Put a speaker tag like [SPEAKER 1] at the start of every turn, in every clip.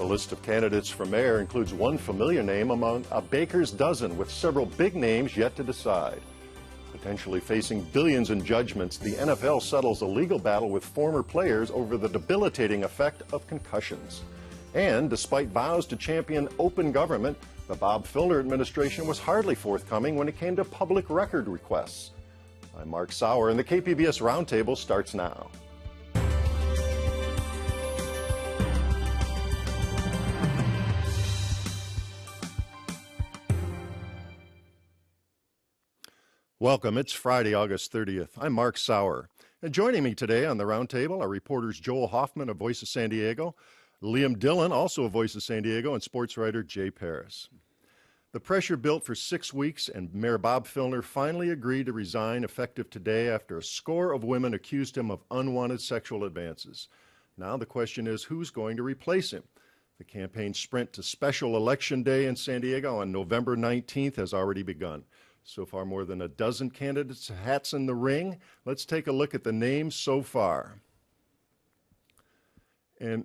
[SPEAKER 1] The list of candidates for mayor includes one familiar name among a baker's dozen, with several big names yet to decide. Potentially facing billions in judgments, the NFL settles a legal battle with former players over the debilitating effect of concussions. And despite vows to champion open government, the Bob Filner administration was hardly forthcoming when it came to public record requests. I'm Mark Sauer, and the KPBS Roundtable starts now. Welcome. It's Friday, August 30th. I'm Mark Sauer. And joining me today on the Roundtable are reporters Joel Hoffman of Voice of San Diego, Liam Dillon, also of Voice of San Diego, and sports writer Jay Paris. The pressure built for 6 weeks, and Mayor Bob Filner finally agreed to resign effective today after a score of women accused him of unwanted sexual advances. Now the question is, who's going to replace him? The campaign sprint to special election day in San Diego on November 19th has already begun. So far, more than a dozen candidates' hats in the ring. Let's take a look at the names so far. And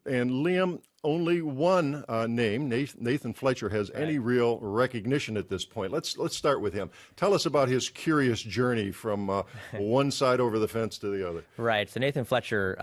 [SPEAKER 1] Liam, only one name, Nathan Fletcher, has any real recognition at this point. Let's start with him. Tell us about his curious journey from one side over the fence to the other.
[SPEAKER 2] Right. So Nathan Fletcher,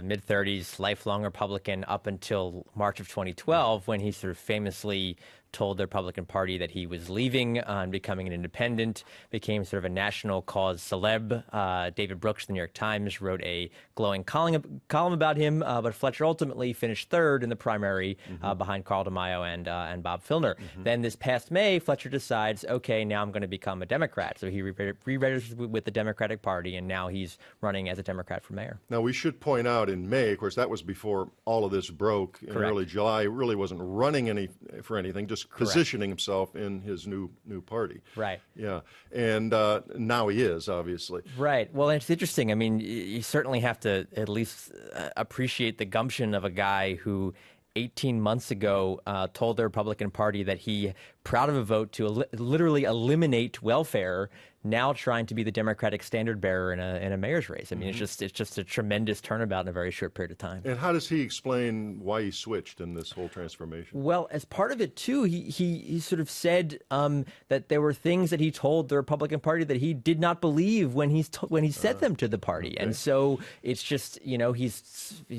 [SPEAKER 2] mid-30s, lifelong Republican up until March of 2012, when he sort of famously told the Republican Party that he was leaving and becoming an independent, became sort of a national cause celeb. David Brooks of the New York Times wrote a glowing column about him, but Fletcher ultimately finished third in the primary behind Carl DeMaio and Bob Filner. Then this past May, Fletcher decides, okay, now I'm going to become a Democrat. So he re-registers with the Democratic Party, and now he's running as a Democrat for mayor.
[SPEAKER 1] Now, we should point out in May, of course, that was before all of this broke in early July. He really wasn't running for anything, just positioning himself in his new party.
[SPEAKER 2] Right.
[SPEAKER 1] Yeah. And now he is, obviously.
[SPEAKER 2] Right. Well, it's interesting. I mean, you certainly have to at least appreciate the gumption of a guy who 18 months ago told the Republican Party that he, proud of a vote to literally eliminate welfare, now trying to be the Democratic standard bearer in a mayor's race. I mean, it's just a tremendous turnabout in a very short period of time.
[SPEAKER 1] And how does he explain why he switched in this whole transformation?
[SPEAKER 2] Well, as part of it, too, he sort of said that there were things that he told the Republican Party that he did not believe when he said them to the party. Okay. And so it's just, he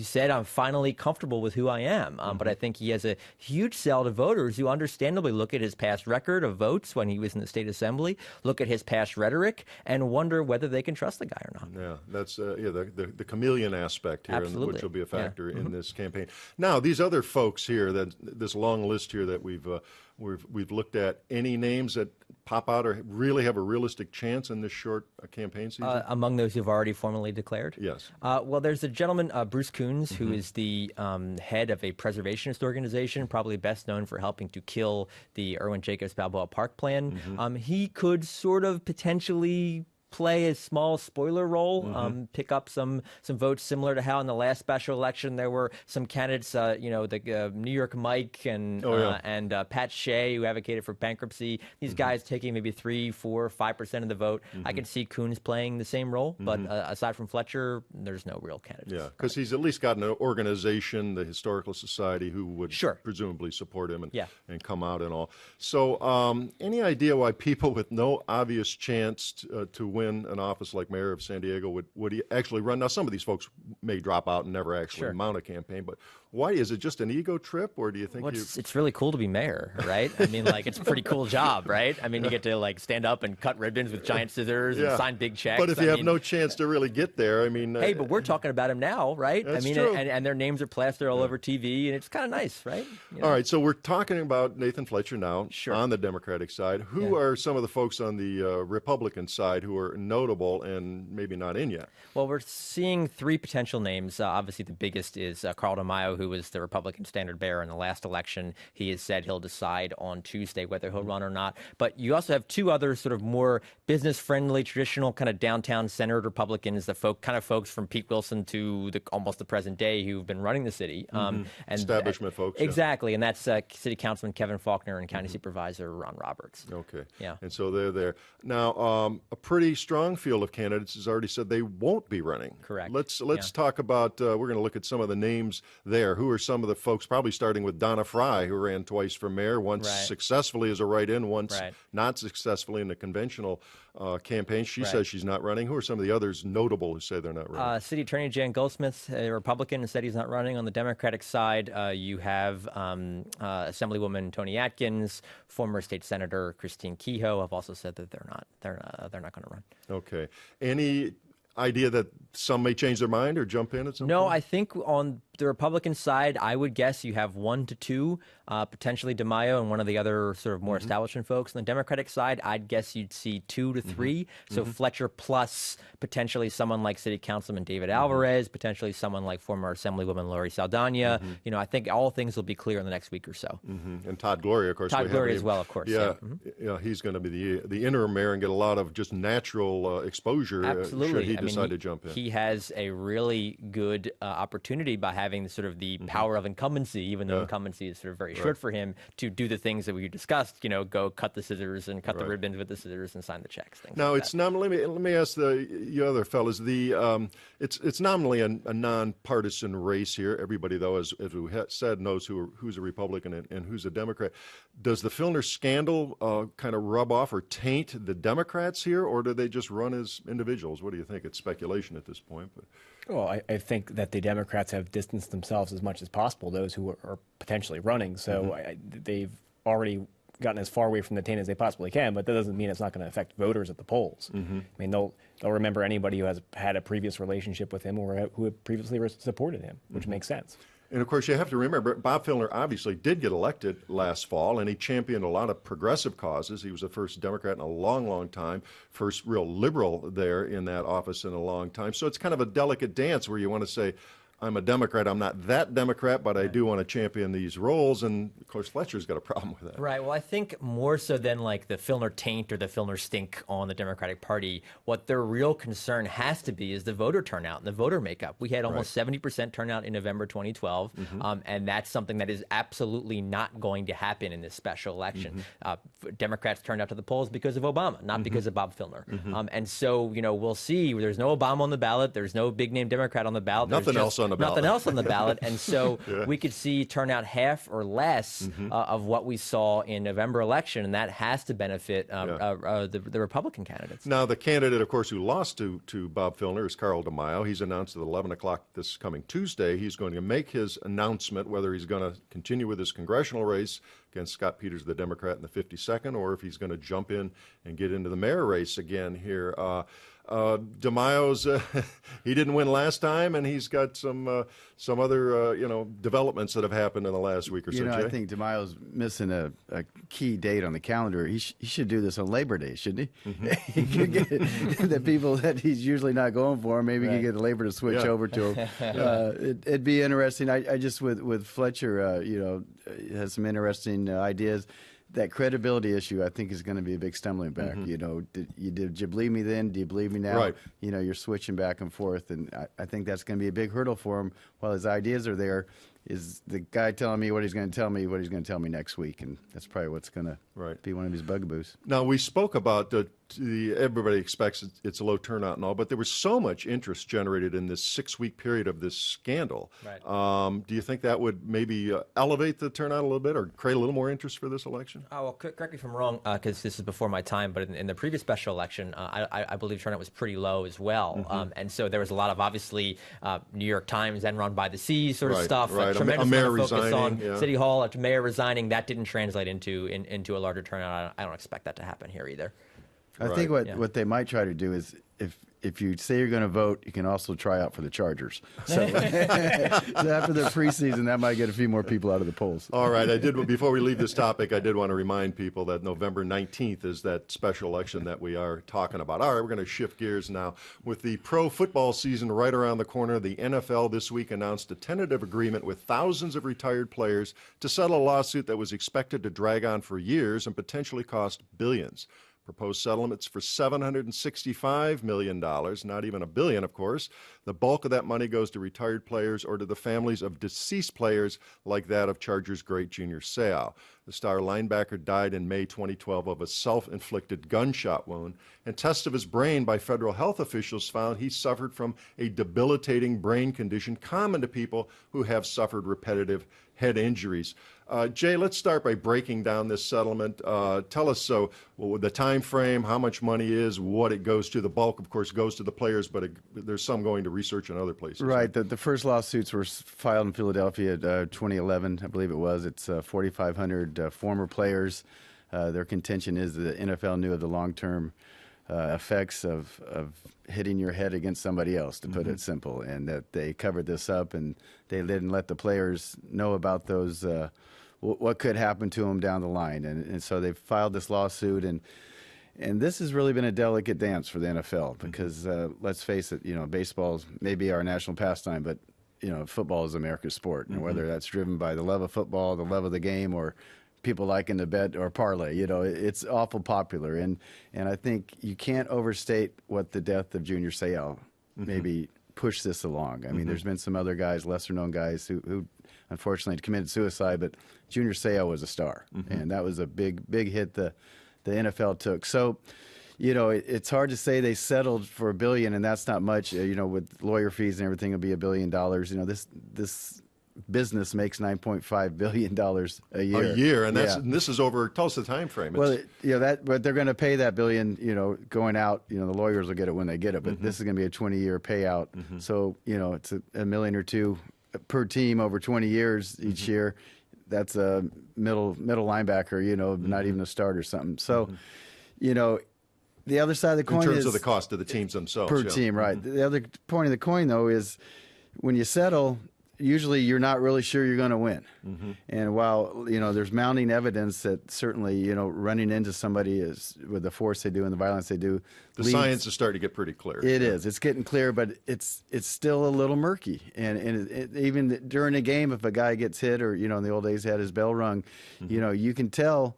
[SPEAKER 2] said, I'm finally comfortable with who I am. But I think he has a huge sell to voters who understandably look at his past record of votes when he was in the state assembly, look at his past rhetoric, and wonder whether they can trust the guy or not.
[SPEAKER 1] Yeah, that's the chameleon aspect here, which will be a factor in this campaign. Now, these other folks here, this long list here that we've looked at, any names that pop out or really have a realistic chance in this short campaign season?
[SPEAKER 2] Among those who've already formally declared?
[SPEAKER 1] Yes.
[SPEAKER 2] Well, there's a gentleman, Bruce Coons, who is the head of a preservationist organization, probably best known for helping to kill the Irwin Jacobs Balboa Park plan. He could sort of potentially play a small spoiler role, pick up some votes similar to how in the last special election there were some candidates, the New York Mike and Pat Shea, who advocated for bankruptcy. These guys taking maybe 3, 4, 5% of the vote. I could see Coons playing the same role, but aside from Fletcher, there's no real candidate.
[SPEAKER 1] Yeah, because he's at least got an organization, the Historical Society, who would presumably support him and come out and all. So any idea why people with no obvious chance to win an office like mayor of San Diego would he actually run? Now, some of these folks may drop out and never actually mount a campaign, but why? Is it just an ego trip, or do you think
[SPEAKER 2] it's really cool to be mayor, right? I mean, it's a pretty cool job, right? I mean, you get to stand up and cut ribbons with giant scissors and sign big checks.
[SPEAKER 1] But if you have no chance to really get there, I mean,
[SPEAKER 2] hey, but we're talking about him now, right?
[SPEAKER 1] That's
[SPEAKER 2] true. And their names are plastered all over TV, and it's kind of nice, right?
[SPEAKER 1] All right, so we're talking about Nathan Fletcher now on the Democratic side. Who are some of the folks on the Republican side who are notable and maybe not in yet?
[SPEAKER 2] Well, we're seeing 3 potential names. Obviously, the biggest is Carl DeMaio, who was the Republican standard bearer in the last election. He has said he'll decide on Tuesday whether he'll run or not. But you also have 2 other sort of more business-friendly, traditional kind of downtown-centered Republicans, the folks from Pete Wilson to almost the present day who've been running the city.
[SPEAKER 1] And establishment folks.
[SPEAKER 2] Exactly, and that's City Councilman Kevin Faulkner and County Supervisor Ron Roberts.
[SPEAKER 1] Okay.
[SPEAKER 2] Yeah.
[SPEAKER 1] And so they're there. Now, a pretty strong field of candidates has already said they won't be running.
[SPEAKER 2] Correct.
[SPEAKER 1] Let's talk about, we're going to look at some of the names there. mayor? Who are some of the folks, probably starting with Donna Fry, who ran twice for mayor, once
[SPEAKER 2] Right.
[SPEAKER 1] successfully as a write-in, once
[SPEAKER 2] Right.
[SPEAKER 1] not successfully in the conventional campaign. She
[SPEAKER 2] Right.
[SPEAKER 1] says she's not running. Who are some of the others notable who say they're not running?
[SPEAKER 2] City Attorney Jan Goldsmith, a Republican, said he's not running. On the Democratic side, you have Assemblywoman Tony Atkins, former state senator Christine Kehoe have also said that they're not going to run.
[SPEAKER 1] Okay. Any idea that some may change their mind or jump in at some
[SPEAKER 2] No,
[SPEAKER 1] point?
[SPEAKER 2] I think on the Republican side, I would guess you have 1 to 2, potentially DeMaio and one of the other sort of more establishment folks. On the Democratic side, I'd guess you'd see 2 to 3. So Fletcher plus potentially someone like City Councilman David Alvarez, potentially someone like former Assemblywoman Lori Saldana. You know, I think all things will be clear in the next week or so.
[SPEAKER 1] And Todd Gloria, of course.
[SPEAKER 2] Todd
[SPEAKER 1] we
[SPEAKER 2] Gloria
[SPEAKER 1] haven't
[SPEAKER 2] as well, of course.
[SPEAKER 1] Yeah, yeah, he's going to be the interim mayor and get a lot of just natural exposure
[SPEAKER 2] Absolutely.
[SPEAKER 1] should he
[SPEAKER 2] I mean,
[SPEAKER 1] decide to jump in.
[SPEAKER 2] He has a really good opportunity by having the sort of the power of incumbency, even though incumbency is sort of very short for him, to do the things that we discussed, you know, go cut the scissors and cut the ribbons with the scissors and sign the checks. Things
[SPEAKER 1] Now,
[SPEAKER 2] like
[SPEAKER 1] it's
[SPEAKER 2] that.
[SPEAKER 1] not. Let me ask you other fellas. It's nominally a nonpartisan race here. Everybody, though, as we said, knows who's a Republican and who's a Democrat. Does the Filner scandal kind of rub off or taint the Democrats here, or do they just run as individuals? What do you think? It's speculation at this point, but.
[SPEAKER 3] Well, I think that the Democrats have distanced themselves as much as possible, those who are potentially running. So they've already gotten as far away from the taint as they possibly can, but that doesn't mean it's not going to affect voters at the polls. I mean, they'll remember anybody who has had a previous relationship with him or who had previously supported him, which makes sense.
[SPEAKER 1] And of course, you have to remember, Bob Filner obviously did get elected last fall, and he championed a lot of progressive causes. He was the first Democrat in a long, long time, first real liberal there in that office in a long time. So it's kind of a delicate dance where you want to say, I'm a Democrat. I'm not that Democrat, but I do want to champion these roles. And of course, Fletcher's got a problem with that.
[SPEAKER 2] Right. Well, I think more so than like the Filner taint or the Filner stink on the Democratic Party, what their real concern has to be is the voter turnout and the voter makeup. We had almost 70% turnout in November 2012, and that's something that is absolutely not going to happen in this special election. Democrats turned out to the polls because of Obama, not because of Bob Filner. And so, you know, we'll see. There's no Obama on the ballot. There's no big name Democrat on the ballot.
[SPEAKER 1] Nothing else on the ballot.
[SPEAKER 2] Nothing else on the ballot. And so we could see turnout half or less of what we saw in November election, and that has to benefit the Republican candidates.
[SPEAKER 1] Now, the candidate, of course, who lost to Bob Filner is Carl DeMaio. He's announced at 11 o'clock this coming Tuesday he's going to make his announcement whether he's going to continue with his congressional race against Scott Peters, the Democrat, in the 52nd, or if he's going to jump in and get into the mayor race again here. DeMaio's he didn't win last time, and he's got some other developments that have happened in the last week or so.
[SPEAKER 4] You know,
[SPEAKER 1] Jay?
[SPEAKER 4] I think DeMaio's missing a key date on the calendar. He should do this on Labor Day, shouldn't he? He could get the people that he's usually not going for. Maybe he could get Labor to switch over to him. It'd be interesting. I just with Fletcher, has some interesting ideas. That credibility issue, I think, is going to be a big stumbling block. You know, did you believe me then? Do you believe me now?
[SPEAKER 1] Right.
[SPEAKER 4] You know, you're switching back and forth, and I think that's going to be a big hurdle for him. While his ideas are there, is the guy telling me what he's going to tell me, next week, and that's probably what's going to be one of his bugaboos.
[SPEAKER 1] Now, we spoke about everybody expects it's a low turnout and all, but there was so much interest generated in this 6-week period of this scandal.
[SPEAKER 2] Right.
[SPEAKER 1] Do you think that would maybe elevate the turnout a little bit or create a little more interest for this election?
[SPEAKER 2] Oh, well, correct me if I'm wrong, because this is before my time, but in the previous special election, I believe turnout was pretty low as well. And so there was a lot into obviously, New York Times, Enron by the Sea sort of stuff.
[SPEAKER 1] Right.
[SPEAKER 2] Tremendous
[SPEAKER 1] A mayor
[SPEAKER 2] amount of focus
[SPEAKER 1] resigning,
[SPEAKER 2] on City Hall, a mayor resigning. That didn't translate into a larger turnout. I don't expect that to happen here either.
[SPEAKER 4] I think what they might try to do is if you say you're going to vote, you can also try out for the Chargers. So, so after the preseason, that might get a few more people out of the polls.
[SPEAKER 1] All right. Before we leave this topic, I did want to remind people that November 19th is that special election that we are talking about. All right, we're going to shift gears now. With the pro football season right around the corner, the NFL this week announced a tentative agreement with thousands of retired players to settle a lawsuit that was expected to drag on for years and potentially cost billions. Proposed settlements for $765 million, not even $1 billion, of course. The bulk of that money goes to retired players or to the families of deceased players like that of Chargers great Junior Seau. The star linebacker died in May 2012 of a self-inflicted gunshot wound, and tests of his brain by federal health officials found he suffered from a debilitating brain condition common to people who have suffered repetitive head injuries. Jay, let's start by breaking down this settlement. Tell us the time frame, how much money is, what it goes to. The bulk, of course, goes to the players, but there's some going to research in other places.
[SPEAKER 4] Right. The first lawsuits were filed in Philadelphia 2011, I believe it was. It's 4,500 former players. Their contention is that the NFL knew of the long-term effects of hitting your head against somebody else, to put it simple, and that they covered this up and they didn't let the players know about those what could happen to them down the line, and so they filed this lawsuit, and this has really been a delicate dance for the NFL because let's face it, baseball may be our national pastime, but football is America's sport, and whether that's driven by the love of football, the love of the game, or people liking to bet or parlay, it's awful popular, and I think you can't overstate what the death of Junior Seau maybe pushed this along. I mean, there's been some other guys, lesser-known guys, who unfortunately committed suicide, but Junior Seau was a star, and that was a big hit the NFL took. So, it's hard to say they settled for $1 billion, and that's not much. With lawyer fees and everything, it'll be $1 billion. This business makes $9.5 billion a year.
[SPEAKER 1] A year, and and this is over. Tell us the time frame.
[SPEAKER 4] Well, but they're going to pay that $1 billion. Going out, the lawyers will get it when they get it. But this is going to be a 20-year payout. So it's a million or two per team over 20 years each year. That's a middle linebacker. Not even a start or something. So, the other side of the coin
[SPEAKER 1] in terms
[SPEAKER 4] is
[SPEAKER 1] of the cost of the teams themselves
[SPEAKER 4] per team, right? The other point of the coin, though, is when you settle, usually you're not really sure you're going to win. And while, there's mounting evidence that certainly, running into somebody with the force they do and the violence they do.
[SPEAKER 1] The science is starting to get pretty clear.
[SPEAKER 4] It is. It's getting clear, but it's still a little murky. And even during a game, if a guy gets hit or, in the old days had his bell rung, you can tell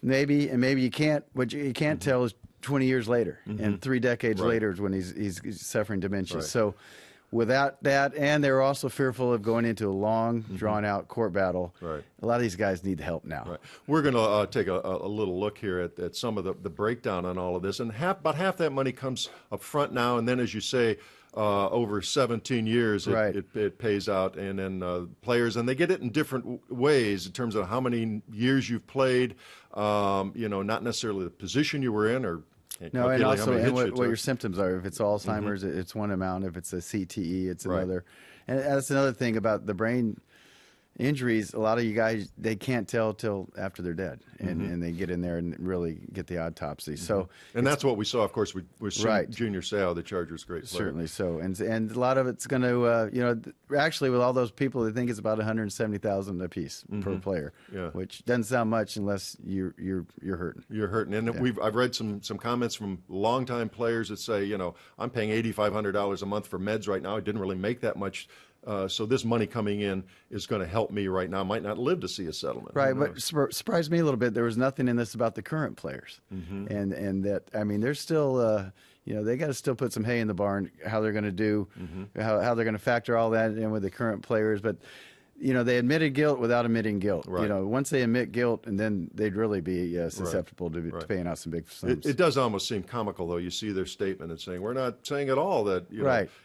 [SPEAKER 4] maybe, and maybe you can't. What you can't tell is 20 years later and 3 decades later is when he's suffering dementia.
[SPEAKER 1] Right.
[SPEAKER 4] So without that, and they were also fearful of going into a long, drawn-out court battle.
[SPEAKER 1] Right.
[SPEAKER 4] A lot of these guys need help now.
[SPEAKER 1] Right. We're going to take a little look here at some of the breakdown on all of this. And about half that money comes up front now, and then, as you say, over 17 years it pays out. And then players, and they get it in different ways in terms of how many years you've played, not necessarily the position you were in or
[SPEAKER 4] no, and also what your symptoms are. If it's Alzheimer's, it's one amount. If it's a CTE, it's another. And that's another thing about the brain injuries. A lot of you guys, they can't tell till after they're dead, and they get in there and really get the autopsy. So,
[SPEAKER 1] and that's what we saw. Of course, we saw Junior Seau, the Chargers' great player.
[SPEAKER 4] Certainly so, and a lot of it's going to, actually with all those people, they think it's about $170,000 a piece per player, which doesn't sound much unless you're hurting.
[SPEAKER 1] You're hurting, and I've read some comments from longtime players that say, I'm paying $8,500 a month for meds right now. I didn't really make that much. So this money coming in is going to help me right now. Might not live to see a settlement.
[SPEAKER 4] Right, but surprised me a little bit. There was nothing in this about the current players, and that, I mean, they're still they got to still put some hay in the barn. How they're going to do, how they're going to factor all that in with the current players, but. They admitted guilt without admitting guilt.
[SPEAKER 1] Right.
[SPEAKER 4] Once they admit guilt, and then they'd really be susceptible to paying out some big sums.
[SPEAKER 1] It does almost seem comical, though. You see their statement and saying, we're not saying at all that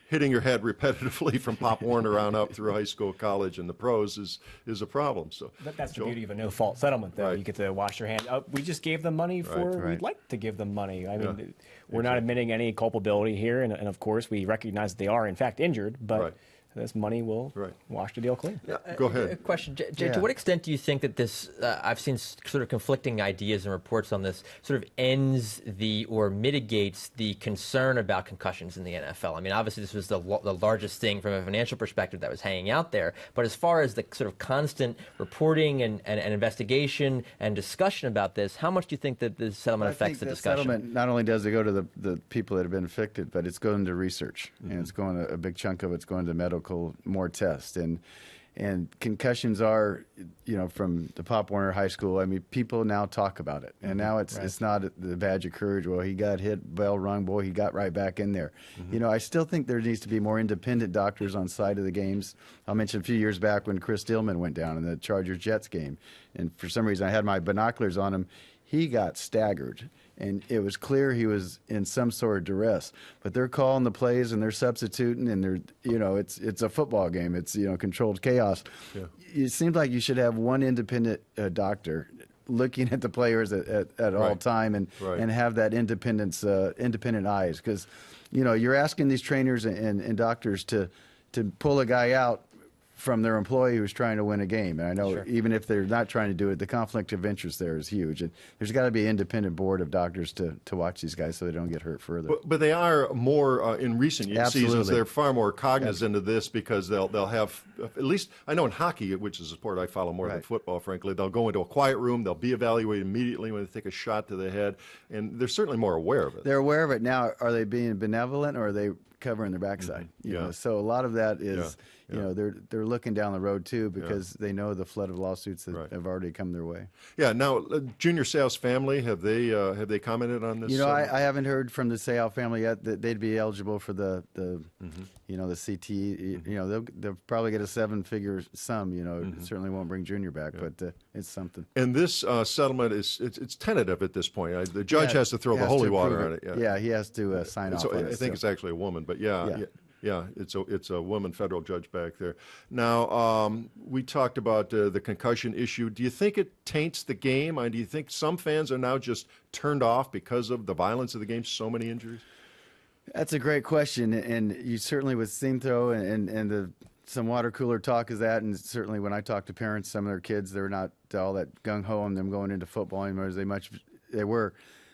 [SPEAKER 1] hitting your head repetitively from Pop Warner on up through high school, college, and the pros is a problem. So
[SPEAKER 3] that's the beauty of a no-fault settlement, though. You get to wash your hand. We just gave them money we'd like to give them money. I mean, we're not admitting any culpability here, and of course, we recognize that they are, in fact, injured, but... This money will wash the deal clean.
[SPEAKER 1] Yeah, go ahead.
[SPEAKER 2] A question, Jay, to what extent do you think that this, I've seen sort of conflicting ideas and reports on this, sort of ends or mitigates the concern about concussions in the NFL? I mean, obviously this was the largest thing from a financial perspective that was hanging out there, but as far as the sort of constant reporting and investigation and discussion about this, how much do you think that this settlement affects the discussion?
[SPEAKER 4] Settlement, not only does it go to the people that have been affected, but it's going to research, and it's going a big chunk of it's going to medical, more tests, and And concussions are, from the Pop Warner High School. I mean, people now talk about it, and now it's not the badge of courage. Well, he got hit, bell rung, boy, he got right back in there. I still think there needs to be more independent doctors on side of the games. I'll mention a few years back when Chris Dillman went down in the Chargers-Jets game, and for some reason I had my binoculars on him. He got staggered, and it was clear he was in some sort of duress. But they're calling the plays, and they're substituting, and they're, it's a football game. It's, controlled chaos. Yeah. It seems like you should have one independent doctor looking at the players at all time, and have that independent eyes. Because, you're asking these trainers and doctors to pull a guy out from their employee who's trying to win a game. And I know even if they're not trying to do it, the conflict of interest there is huge. And there's got to be an independent board of doctors to watch these guys so they don't get hurt further.
[SPEAKER 1] But they are more, in recent seasons, they're far more cognizant of this, because they'll have, at least, I know in hockey, which is a sport I follow more than football, frankly, they'll go into a quiet room, they'll be evaluated immediately when they take a shot to the head, and they're certainly more aware of it.
[SPEAKER 4] They're aware of it. Now, are they being benevolent, or are they covering their backside? You know, so a lot of that is... they're looking down the road too, because they know the flood of lawsuits that have already come their way. Yeah. Now, Junior Seau's family, have they commented on this? I haven't heard from the Seau family yet that they'd be eligible for the the CTE. They'll probably get a 7-figure sum. It certainly won't bring Junior back, but it's something. And this settlement it's tentative at this point. The judge has to throw the holy water on it. Yeah, he has to sign off on it. I think it's actually a woman, but yeah, it's a woman federal judge back there. Now, we talked about the concussion issue. Do you think it taints the game? Do you think some fans are now just turned off because of the violence of the game, so many injuries? That's a great question, and you certainly with steam throw and some water cooler talk is that, and certainly when I talk to parents, some of their kids, they're not all that gung-ho on them going into football anymore as they were.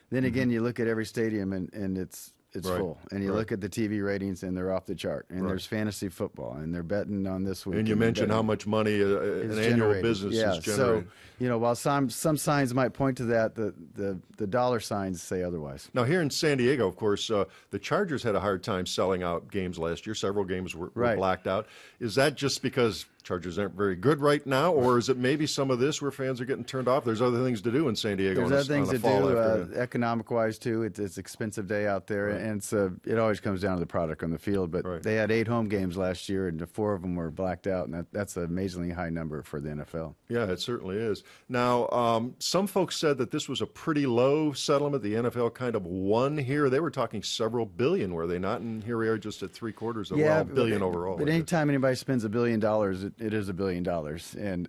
[SPEAKER 4] Then again, you look at every stadium, and it's full. And you look at the TV ratings, and they're off the chart. And there's fantasy football, and they're betting on this week. And you mentioned how much money an annual business is generating. So, while some signs might point to that, the dollar signs say otherwise. Now, here in San Diego, of course, the Chargers had a hard time selling out games last year. Several games were blacked out. Is that just because Chargers aren't very good right now, or is it maybe some of this where fans are getting turned off? There's other things to do in San Diego. There's other things to do, economic-wise, too. It's an expensive day out there, and it always comes down to the product on the field. But they had 8 home games last year, and 4 of them were blacked out, and that's an amazingly high number for the NFL. Yeah, it certainly is. Now, some folks said that this was a pretty low settlement. The NFL kind of won here. They were talking several billion, were they not? And here we are just at $750 million overall. But anytime anybody spends $1 billion, it is $1 billion,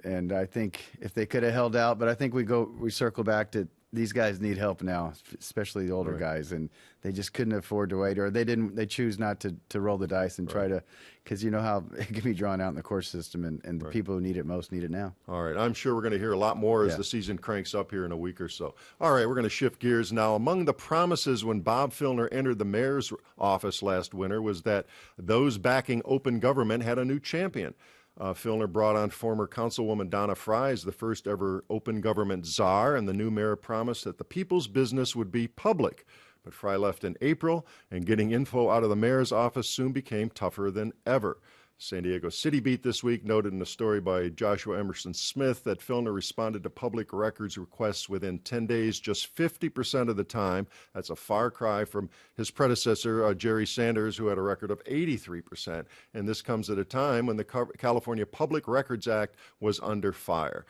[SPEAKER 4] and I think if they could have held out, but I think we circle back to these guys need help now, especially the older guys, and they just couldn't afford to wait, or they choose not to roll the dice and try to, because you know how it can be drawn out in the court system, and the people who need it most need it now. All right, I'm sure we're going to hear a lot more as the season cranks up here in a week or so. All right, we're going to shift gears now. Among the promises when Bob Filner entered the mayor's office last winter was that those backing open government had a new champion. Filner brought on former Councilwoman Donna Fry as the first ever open government czar, and the new mayor promised that the people's business would be public. But Fry left in April, and getting info out of the mayor's office soon became tougher than ever. San Diego City Beat this week noted in a story by Joshua Emerson Smith that Filner responded to public records requests within 10 days, just 50% of the time. That's a far cry from his predecessor, Jerry Sanders, who had a record of 83%. And this comes at a time when the California Public Records Act was under fire.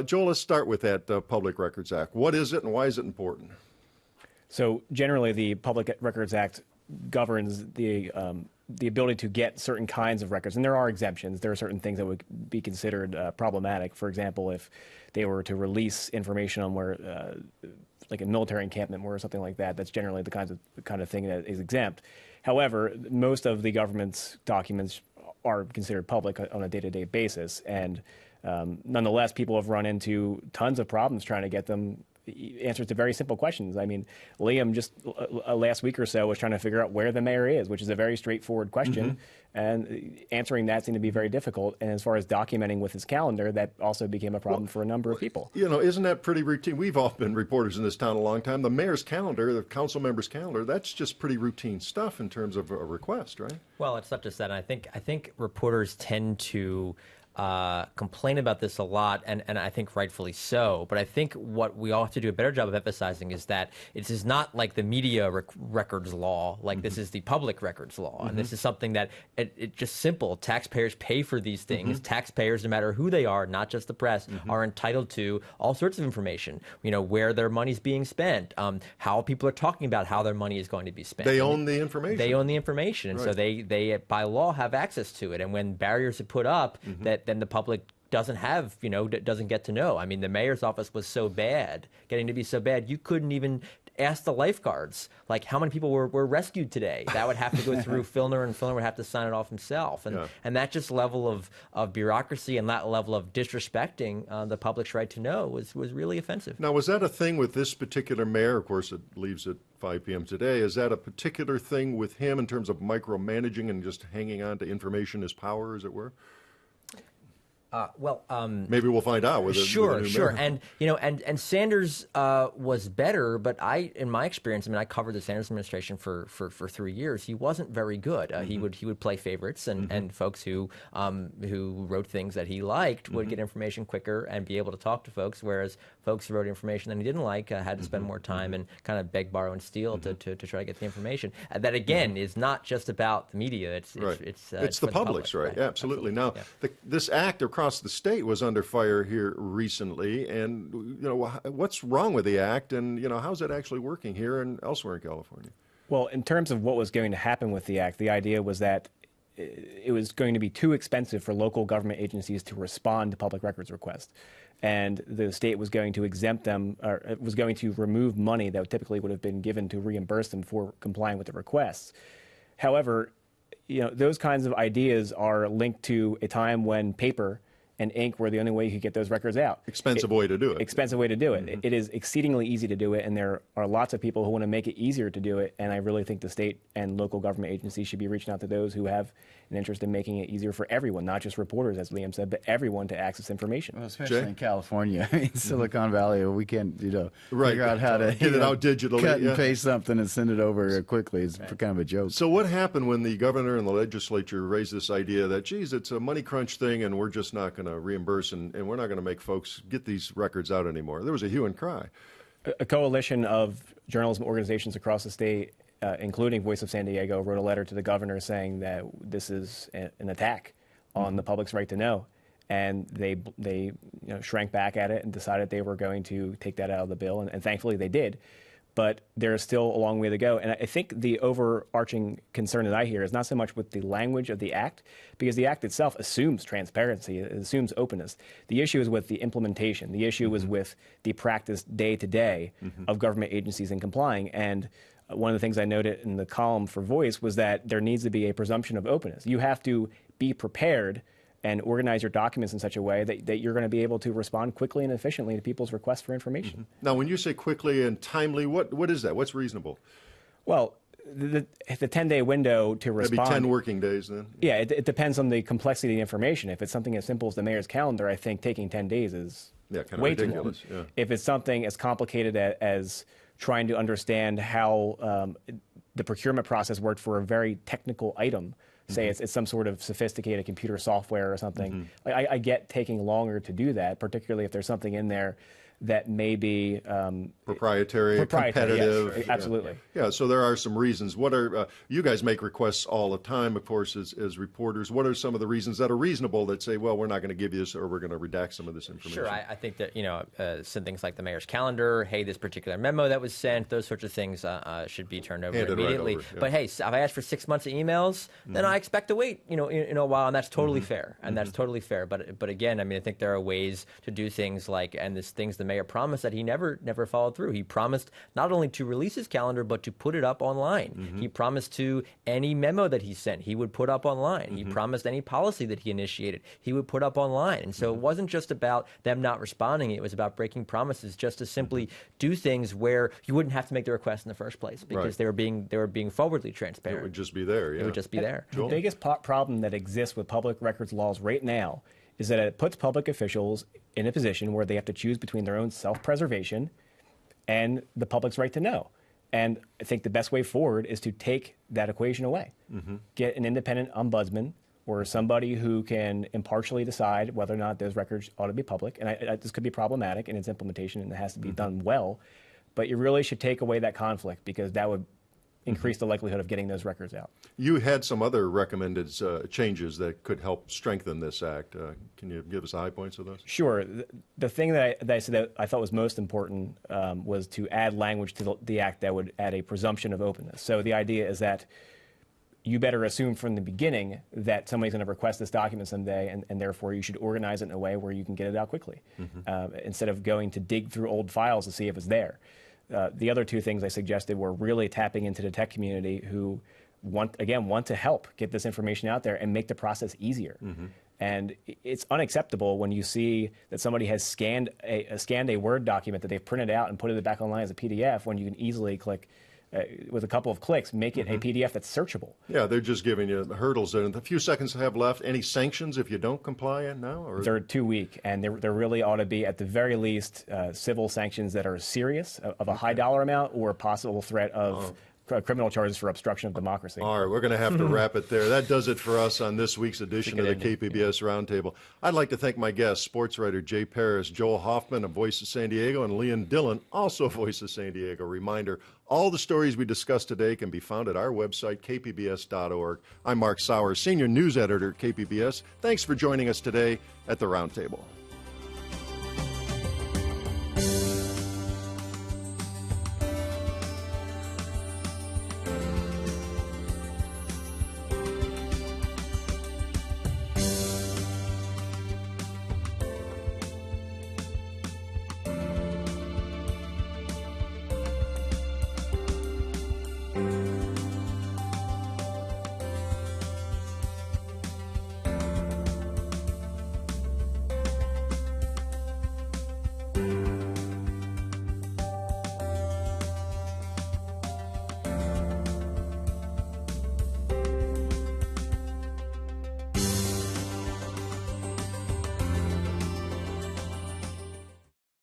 [SPEAKER 4] Joel, let's start with that Public Records Act. What is it, and why is it important?
[SPEAKER 3] So generally, the Public Records Act governs the ability to get certain kinds of records. And there are exemptions. There are certain things that would be considered problematic. For example, if they were to release information on where, like a military encampment or something like that, that's generally the kind of thing that is exempt. However, most of the government's documents are considered public on a day-to-day basis. And nonetheless, people have run into tons of problems trying to get them answers to very simple questions. I mean, Liam just last week or so was trying to figure out where the mayor is, which is a very straightforward question, and answering that seemed to be very difficult. And as far as documenting with his calendar, that also became a problem for a number of people. Isn't that pretty routine? We've all been reporters in this town a long time. The mayor's calendar, the council member's calendar, that's just pretty routine stuff in terms of a request, right?
[SPEAKER 2] Well, it's not just that. I think reporters tend to complain about this a lot, and I think rightfully so. But I think what we all have to do a better job of emphasizing is that it is not like the media records law, like this is the public records law. And this is something that it just simple. Taxpayers pay for these things. Taxpayers, no matter who they are, not just the press, are entitled to all sorts of information. You know, where their money's being spent, how people are talking about how their money is going to be spent.
[SPEAKER 1] They own the information.
[SPEAKER 2] They own the information, and so they by law have access to it. And when barriers are put up, that then the public doesn't have, doesn't get to know. I mean, the mayor's office was so bad, getting to be so bad, you couldn't even ask the lifeguards, like, how many people were rescued today. That would have to go through Filner, and Filner would have to sign it off himself. And that just level of bureaucracy and that level of disrespecting the public's right to know was really offensive.
[SPEAKER 1] Now, was that a thing with this particular mayor? Of course, it leaves at 5 p.m. today. Is that a particular thing with him in terms of micromanaging and just hanging on to information as power, as it were? Maybe we'll find out with
[SPEAKER 2] sure.
[SPEAKER 1] mayor.
[SPEAKER 2] And and Sanders was better, but in my experience, I mean, I covered the Sanders administration for 3 years. He wasn't very good. He would play favorites, and folks who wrote things that he liked would get information quicker and be able to talk to folks, whereas folks who wrote information that he didn't like had to spend more time and kind of beg, borrow, and steal to try to get the information. That again is not just about the media. It's
[SPEAKER 1] the public's right. Absolutely. Now, this act across the state was under fire here recently, and what's wrong with the act, and how's it actually working here and elsewhere in California?
[SPEAKER 3] Well, in terms of what was going to happen with the act, the idea was that it was going to be too expensive for local government agencies to respond to public records requests, and the state was going to exempt them, or it was going to remove money that typically would have been given to reimburse them for complying with the requests. However, those kinds of ideas are linked to a time when paper and ink were the only way you could get those records out.
[SPEAKER 1] Expensive way to do it.
[SPEAKER 3] Expensive way to do it. It is exceedingly easy to do it, and there are lots of people who want to make it easier to do it, and I really think the state and local government agencies should be reaching out to those who have an interest in making it easier for everyone, not just reporters, as Liam said, but everyone to access information.
[SPEAKER 4] Well, especially
[SPEAKER 1] Jay?
[SPEAKER 4] in California, Silicon Valley, we can't, figure out how to
[SPEAKER 1] get it out digitally,
[SPEAKER 4] cut and paste something and send it over quickly. It's kind of a joke.
[SPEAKER 1] So what happened when the governor and the legislature raised this idea that, geez, it's a money crunch thing, and we're just not going to reimburse and we're not going to make folks get these records out anymore? There was a hue and cry.
[SPEAKER 3] A coalition of journalism organizations across the state, including Voice of San Diego, wrote a letter to the governor saying that this is an attack on the public's right to know. And they shrank back at it and decided they were going to take that out of the bill. And thankfully they did. But there's still a long way to go. And I think the overarching concern that I hear is not so much with the language of the act, because the act itself assumes transparency, it assumes openness. The issue is with the implementation. The issue is with the practice day to day of government agencies in complying. And one of the things I noted in the column for Voice was that there needs to be a presumption of openness. You have to be prepared and organize your documents in such a way that you're going to be able to respond quickly and efficiently to people's requests for information.
[SPEAKER 1] Now, when you say quickly and timely, what is that? What's reasonable?
[SPEAKER 3] Well, the 10-day window to respond.
[SPEAKER 1] Maybe 10 working days then?
[SPEAKER 3] Yeah, it depends on the complexity of the information. If it's something as simple as the mayor's calendar, I think taking 10 days is
[SPEAKER 1] kind of
[SPEAKER 3] way
[SPEAKER 1] ridiculous.
[SPEAKER 3] too long. If it's something as complicated as trying to understand how the procurement process worked for a very technical item, say it's some sort of sophisticated computer software or something. I get taking longer to do that, particularly if there's something in there that may be
[SPEAKER 1] proprietary, competitive.
[SPEAKER 3] Yes, absolutely.
[SPEAKER 1] Yeah, so there are some reasons. What are you guys make requests all the time, of course, as reporters. What are some of the reasons that are reasonable that say, well, we're not going to give you this or we're going to redact some of this information?
[SPEAKER 2] Sure, I think that some things like the mayor's calendar, hey, this particular memo that was sent, those sorts of things should be turned over immediately.
[SPEAKER 1] Right over,
[SPEAKER 2] But hey, if I ask for 6 months of emails, then I expect to wait a while, and that's totally fair. And that's totally fair. But again, I mean, I think there are ways to do things like, and there's things the mayor promised that he never followed through. He promised not only to release his calendar, but to put it up online. He promised to any memo that he sent, he would put up online. He promised any policy that he initiated, he would put up online. And so it wasn't just about them not responding. It was about breaking promises just to simply do things where you wouldn't have to make the request in the first place because they were being forwardly transparent.
[SPEAKER 1] It would just be there. Yeah.
[SPEAKER 2] It would just be there.
[SPEAKER 3] The biggest problem that exists with public records laws right now is that it puts public officials in a position where they have to choose between their own self-preservation and the public's right to know. And I think the best way forward is to take that equation away. Get an independent ombudsman or somebody who can impartially decide whether or not those records ought to be public. And this could be problematic in its implementation, and it has to be done well. But you really should take away that conflict, because that would increase the likelihood of getting those records out.
[SPEAKER 1] You had some other recommended changes that could help strengthen this act. Can you give us the high points of those?
[SPEAKER 3] Sure. The thing that I said that I thought was most important was to add language to the act that would add a presumption of openness. So the idea is that you better assume from the beginning that somebody's going to request this document someday, and therefore you should organize it in a way where you can get it out quickly, instead of going to dig through old files to see if it's there. The other two things I suggested were really tapping into the tech community, who want to help get this information out there and make the process easier. And it's unacceptable when you see that somebody has scanned a Word document that they've printed out and put it back online as a PDF, when you can easily click, with a couple of clicks, make it a PDF that's searchable.
[SPEAKER 1] Yeah, they're just giving you hurdles there. And a few seconds to have left. Any sanctions if you don't comply now? Or?
[SPEAKER 3] They're too weak, and there really ought to be, at the very least, civil sanctions that are serious, of a high dollar amount, or a possible threat of criminal charges for obstruction of democracy.
[SPEAKER 1] All right, we're going to have to wrap it there. That does it for us on this week's edition of the KPBS Roundtable. I'd like to thank my guests, sports writer Jay Paris, Joel Hoffman of Voice of San Diego, and Liam Dillon, also Voice of San Diego. Reminder, all the stories we discussed today can be found at our website, kpbs.org. I'm Mark Sauer, Senior News Editor at KPBS. Thanks for joining us today at the Roundtable.